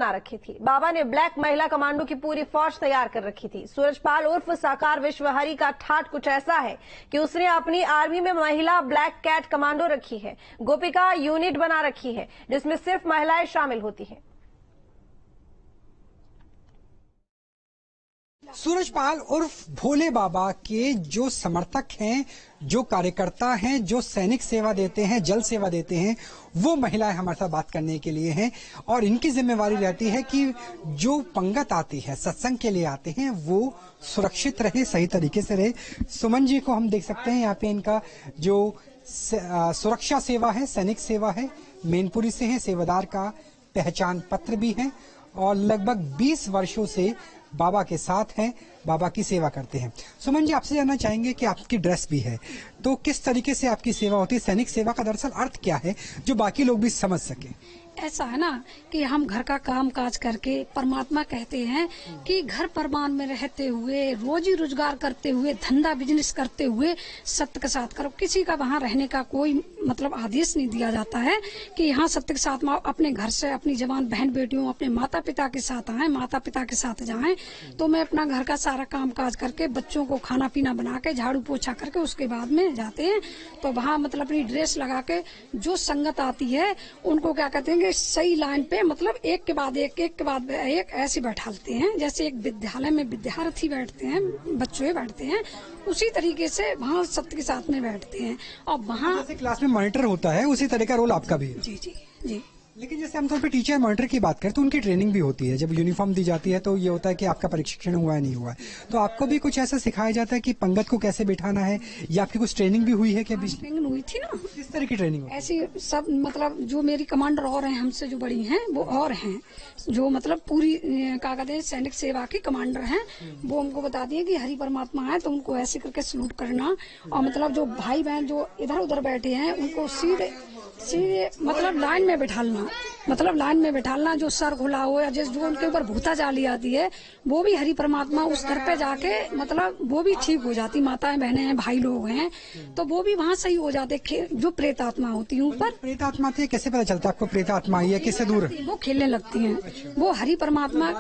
बना रखी थी। बाबा ने ब्लैक महिला कमांडो की पूरी फौज तैयार कर रखी थी। सूरजपाल उर्फ साकार विश्वहरी का ठाठ कुछ ऐसा है कि उसने अपनी आर्मी में महिला ब्लैक कैट कमांडो रखी है। गोपिका यूनिट बना रखी है जिसमें सिर्फ महिलाएं शामिल होती हैं। सूरजपाल उर्फ भोले बाबा के जो समर्थक हैं, जो कार्यकर्ता हैं, जो सैनिक सेवा देते हैं, जल सेवा देते हैं, वो महिलाएं हमारे साथ बात करने के लिए हैं। और इनकी जिम्मेवारी रहती है कि जो पंगत आती है, सत्संग के लिए आते हैं, वो सुरक्षित रहे, सही तरीके से रहे। सुमन जी को हम देख सकते हैं यहाँ पे, इनका जो सुरक्षा सेवा है, सैनिक सेवा है, मैनपुरी से है, सेवादार का पहचान पत्र भी है और लगभग 20 वर्षों से बाबा के साथ हैं, बाबा की सेवा करते हैं। सुमन जी, आपसे जानना चाहेंगे कि आपकी ड्रेस भी है, तो किस तरीके से आपकी सेवा होती है? सैनिक सेवा का दरअसल अर्थ क्या है, जो बाकी लोग भी समझ सके? ऐसा है ना कि हम घर का काम काज करके, परमात्मा कहते हैं कि घर परमान में रहते हुए, रोजी रोजगार करते हुए, धंधा बिजनेस करते हुए सत्य के साथ करो। किसी का वहाँ रहने का कोई मतलब आदेश नहीं दिया जाता है कि यहाँ सत्य के साथ अपने घर से अपनी जवान बहन बेटियों, अपने माता पिता के साथ आए, माता पिता के साथ जाएं। तो मैं अपना घर का सारा काम काज करके, बच्चों को खाना पीना बना के, झाड़ू पोछा करके उसके बाद में जाते हैं। तो वहाँ मतलब अपनी ड्रेस लगा के जो संगत आती है उनको क्या कहते हैं, सही लाइन पे मतलब एक के बाद एक ऐसे बैठाते हैं, जैसे एक विद्यालय में विद्यार्थी बैठते हैं, बच्चे बैठते हैं, उसी तरीके से वहाँ सत्य के साथ में बैठते हैं। और वहाँ जैसे क्लास में मॉनिटर होता है, उसी तरह का रोल आपका भी है? जी जी जी। लेकिन जैसे आमतौर पे टीचर मॉनिटर की बात करें तो उनकी ट्रेनिंग भी होती है। जब यूनिफॉर्म दी जाती है तो ये होता है कि आपका प्रशिक्षण हुआ है नहीं हुआ है, तो आपको भी कुछ ऐसा सिखाया जाता है कि पंगत को कैसे बिठाना है, या आपकी कुछ ट्रेनिंग भी हुई है क्या? ट्रेनिंग हुई थी ना। किस तरह की ट्रेनिंग? ऐसी सब मतलब जो मेरी कमांडर और हैं, हमसे जो बड़ी हैं वो और हैं, जो मतलब पूरी क्या कहते हैं सैनिक सेवा की कमांडर हैं, वो हमको बता दिए कि हरि परमात्मा है तो उनको ऐसे करके सलूट करना। और मतलब जो भाई बहन जो इधर उधर बैठे हैं उनको सीधे मतलब लाइन में बैठालना, मतलब लाइन में बैठालना। जो सर खुला हो या जो उनके ऊपर भूता जाली आती है, वो भी हरि परमात्मा उस घर पे जाके मतलब वो भी ठीक हो जाती। माताएं बहनें हैं, भाई लोग हैं, तो वो भी वहाँ सही हो जाते। जो प्रेत आत्मा होती है ऊपर, प्रेत आत्मा थी, कैसे पता चलता आपको प्रेत आत्मा आई है? किससे दूर? वो खेलने लगती हैं, वो हरि परमात्मा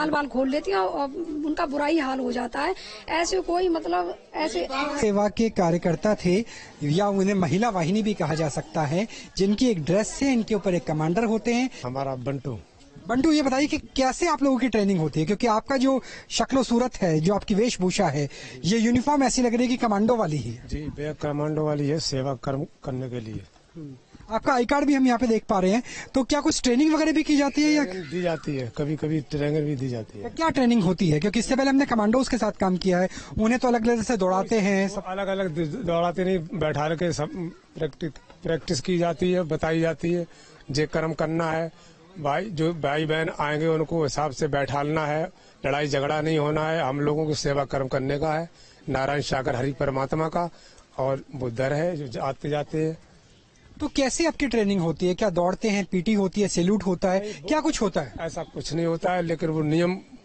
बाल खोल लेती है और उनका बुराई हाल हो जाता है। ऐसे कोई मतलब ऐसे सेवा के कार्यकर्ता थे, या उन्हें महिला वाहिनी भी कहा जा सकता है, जिनकी एक ड्रेस से इनके ऊपर एक कमांडर होते हैं। हमारा बंटू, ये बताइए कि कैसे आप लोगों की ट्रेनिंग होती है? क्योंकि आपका जो शक्लो सूरत है, जो आपकी वेशभूषा है, ये यूनिफॉर्म ऐसी लग रही है कि कमांडो वाली ही है। जी, कमांडो वाली है, सेवा कर्म करने के लिए। आपका आई कार्ड भी हम यहाँ पे देख पा रहे हैं, तो क्या कुछ ट्रेनिंग वगैरह भी की जाती है या दी जाती है? कभी कभी ट्रेनिंग भी दी जाती है। क्या ट्रेनिंग होती है? क्योंकि इससे पहले हमने कमांडोज के साथ काम किया है, उन्हें तो अलग अलग से दौड़ाते हैं, सब अलग अलग दौड़ाते नहीं, बैठा के सब प्रैक्टिस की जाती है, बताई जाती है जे कर्म करना है। जो भाई बहन आएंगे उनको हिसाब से बैठालना है, लड़ाई झगड़ा नहीं होना है। हम लोगों को सेवा कर्म करने का है, नारायण सागर हरि परमात्मा का, और वो दर है जो आते जाते हैं। तो कैसे आपकी ट्रेनिंग होती है? क्या दौड़ते हैं, पीटी होती है, सैल्यूट होता है, क्या कुछ होता है? ऐसा कुछ नहीं होता है, लेकिन वो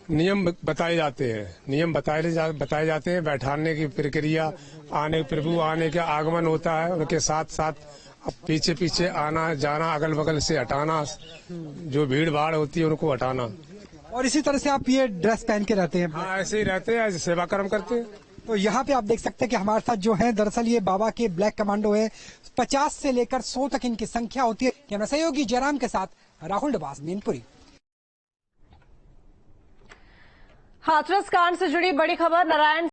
नियम बताए जाते हैं, नियम बताए जाते हैं। बैठाने की प्रक्रिया, प्रभु आने का आगमन होता है, उनके साथ साथ अब पीछे पीछे आना जाना, अगल बगल से हटाना, जो भीड़ भाड़ होती है उनको हटाना। और इसी तरह से आप ये ड्रेस पहन के रहते हैं? हाँ, ऐसे ही रहते हैं, ऐसे सेवा कर्म करते हैं। तो यहाँ पे आप देख सकते हैं कि हमारे साथ जो है, दरअसल ये बाबा के ब्लैक कमांडो है। 50 से लेकर 100 तक इनकी संख्या होती है। कैमरा सहयोगी जयराम के साथ राहुल डबास, मैनपुरी। हाथरस कांड से जुड़ी बड़ी खबर। नारायण